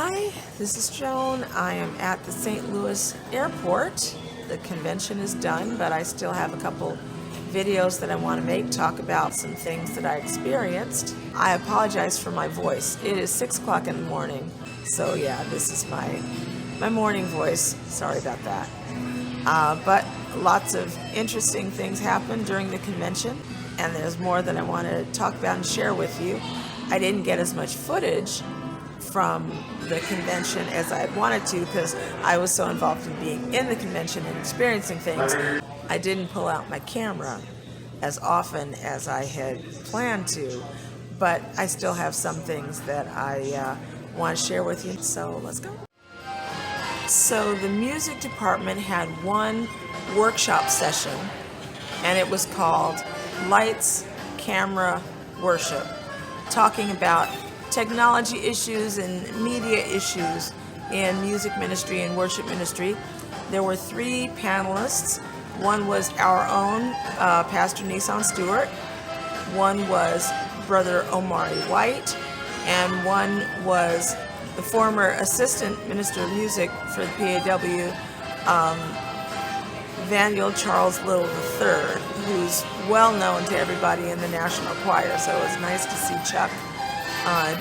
Hi, this is Joan. I am at the St. Louis airport. The convention is done, but I still have a couple videos that I want to make, talk about some things that I experienced. I apologize for my voice. It is 6 o'clock in the morning, so yeah, this is my morning voice. Sorry about that. But lots of interesting things happened during the convention, and there's more that I want to talk about and share with you. I didn't get as much footage from the convention as I had wanted to because I was so involved in being in the convention and experiencing things. I didn't pull out my camera as often as I had planned to, but I still have some things that I want to share with you. So let's go. So the music department had one workshop session, and it was called Lights, Camera, Worship, talking about technology issues and media issues in music ministry and worship ministry. There were 3 panelists. One was our own Pastor Nissan Stewart, one was Brother Omari White, and one was the former Assistant Minister of Music for the PAW, Vaniel Charles Little III, who's well known to everybody in the National Choir, so it was nice to see Chuck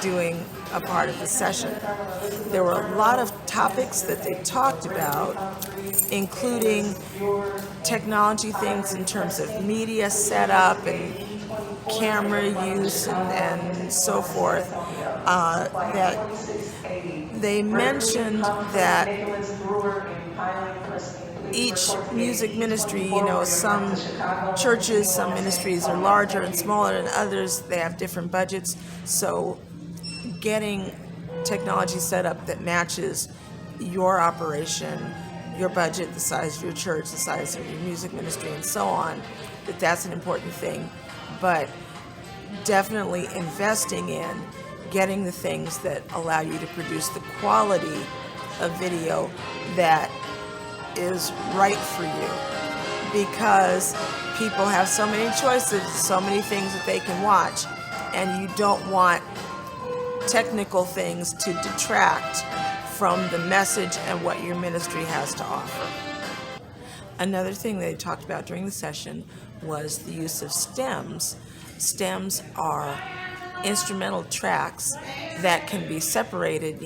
doing a part of the session. There were a lot of topics that they talked about, including technology things in terms of media setup and camera use and so forth. That they mentioned that each music ministry, some churches, some ministries are larger and smaller than others. They have different budgets. So getting technology set up that matches your operation, your budget, the size of your church, the size of your music ministry, and so on, that's an important thing. But definitely investing in getting the things that allow you to produce the quality of video that is right for you, because people have so many choices, so many things that they can watch, and you don't want technical things to detract from the message and what your ministry has to offer. Another thing they talked about during the session was the use of stems. Stems are instrumental tracks that can be separated,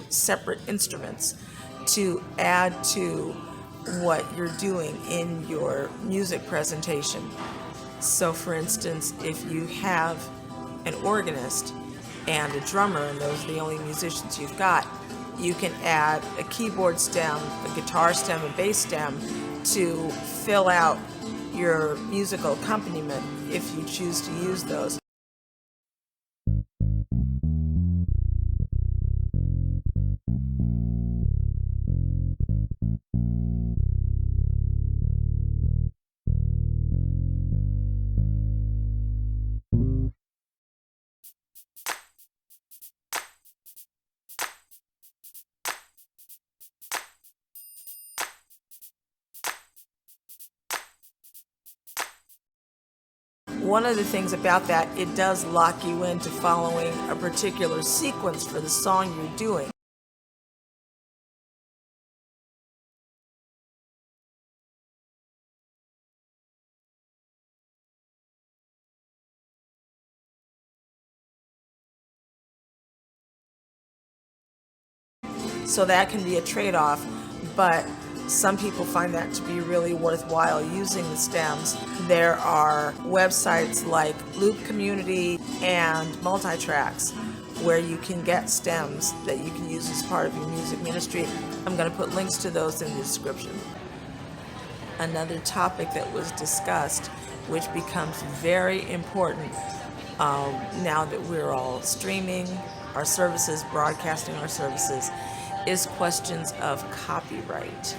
separate instruments, to add to what you're doing in your music presentation. So for instance, if you have an organist and a drummer, and those are the only musicians you've got, you can add a keyboard stem, a guitar stem, a bass stem to fill out your musical accompaniment if you choose to use those. One of the things about that, it does lock you into following a particular sequence for the song you're doing. So that can be a trade-off, but some people find that to be really worthwhile using the stems. There are websites like Loop Community and Multitracks where you can get stems that you can use as part of your music ministry. I'm going to put links to those in the description. Another topic that was discussed, which becomes very important now that we're all streaming our services, broadcasting our services, is questions of copyright.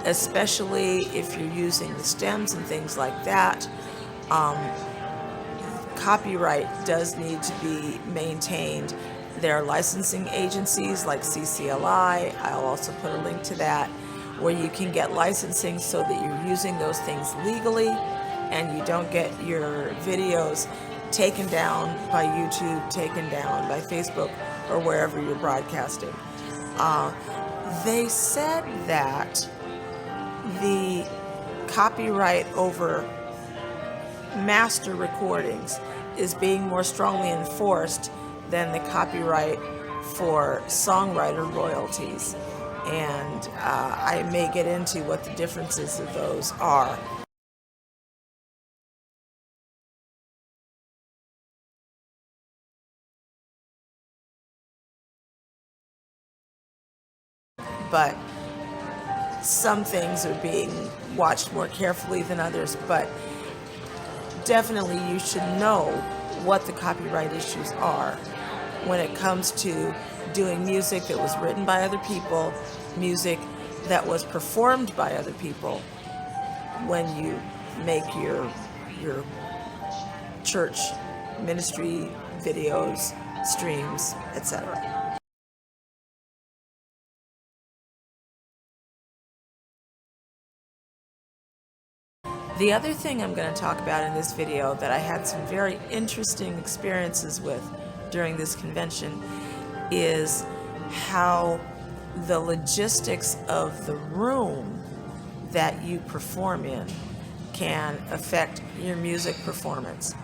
Especially if you're using the stems and things like that, copyright does need to be maintained. There are licensing agencies like CCLI, I'll also put a link to that, where you can get licensing so that you're using those things legally and you don't get your videos taken down by YouTube, taken down by Facebook, or wherever you're broadcasting. They said that the copyright over master recordings is being more strongly enforced than the copyright for songwriter royalties. And I may get into what the differences of those are. But some things are being watched more carefully than others. But definitely you should know what the copyright issues are when it comes to doing music that was written by other people, music that was performed by other people when you make your church ministry videos, streams, etc. The other thing I'm going to talk about in this video that I had some very interesting experiences with during this convention is how the logistics of the room that you perform in can affect your music performance.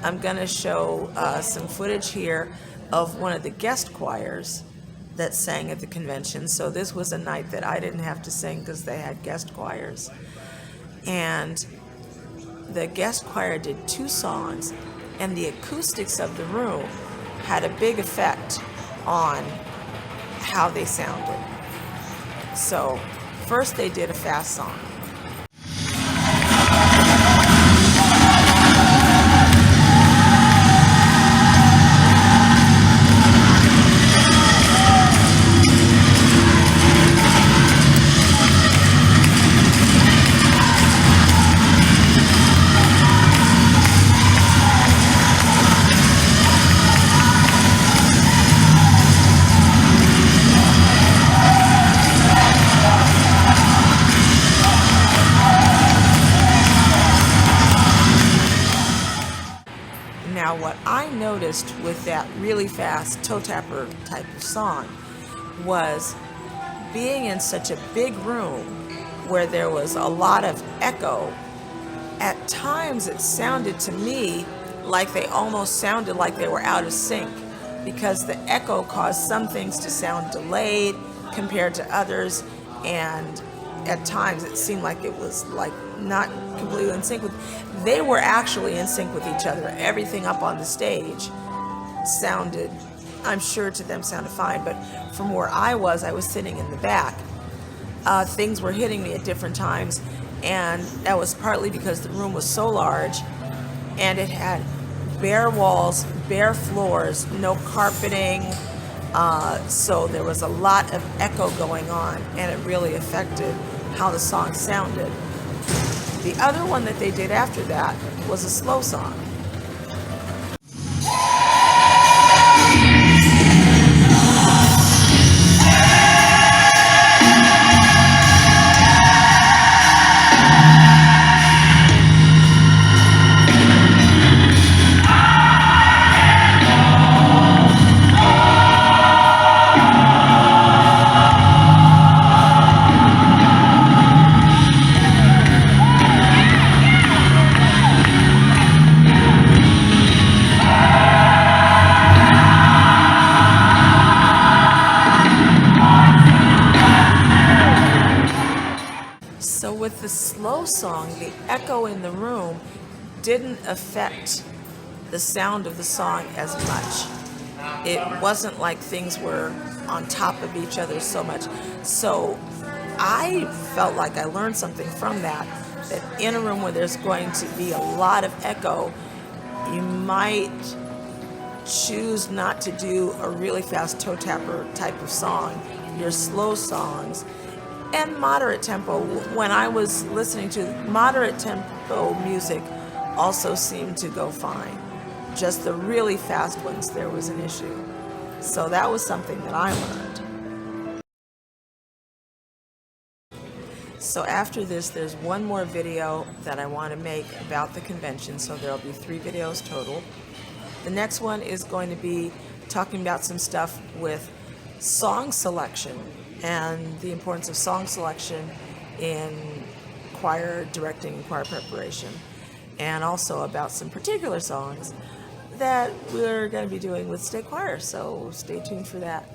I'm going to show some footage here of one of the guest choirs that sang at the convention. So this was a night that I didn't have to sing because they had guest choirs. And the guest choir did 2 songs, and the acoustics of the room had a big effect on how they sounded. So first they did a fast song. Now, what I noticed with that really fast toe tapper type of song was being in such a big room where there was a lot of echo. At times it sounded to me like they almost sounded like they were out of sync, because the echo caused some things to sound delayed compared to others, and at times it seemed like it was like not completely in sync with. They were actually in sync with each other. Everything up on the stage sounded, I'm sure to them sounded fine, but from where I was sitting in the back. Things were hitting me at different times, and that was partly because the room was so large and it had bare walls, bare floors, no carpeting, so there was a lot of echo going on, and it really affected how the song sounded. The other one that they did after that was a slow song. So with the slow song, the echo in the room didn't affect the sound of the song as much. It wasn't like things were on top of each other so much. So I felt like I learned something from that in a room where there's going to be a lot of echo, you might choose not to do a really fast toe tapper type of song. Your slow songs and moderate tempo. When I was listening to moderate tempo music, also seemed to go fine. Just the really fast ones, there was an issue. So that was something that I learned. So So after this, there's one more video that I want to make about the convention, so there'll be 3 videos total. The next one is going to be talking about some stuff with song selection and the importance of song selection in choir directing and choir preparation, and also about some particular songs that we're going to be doing with state choir, so stay tuned for that.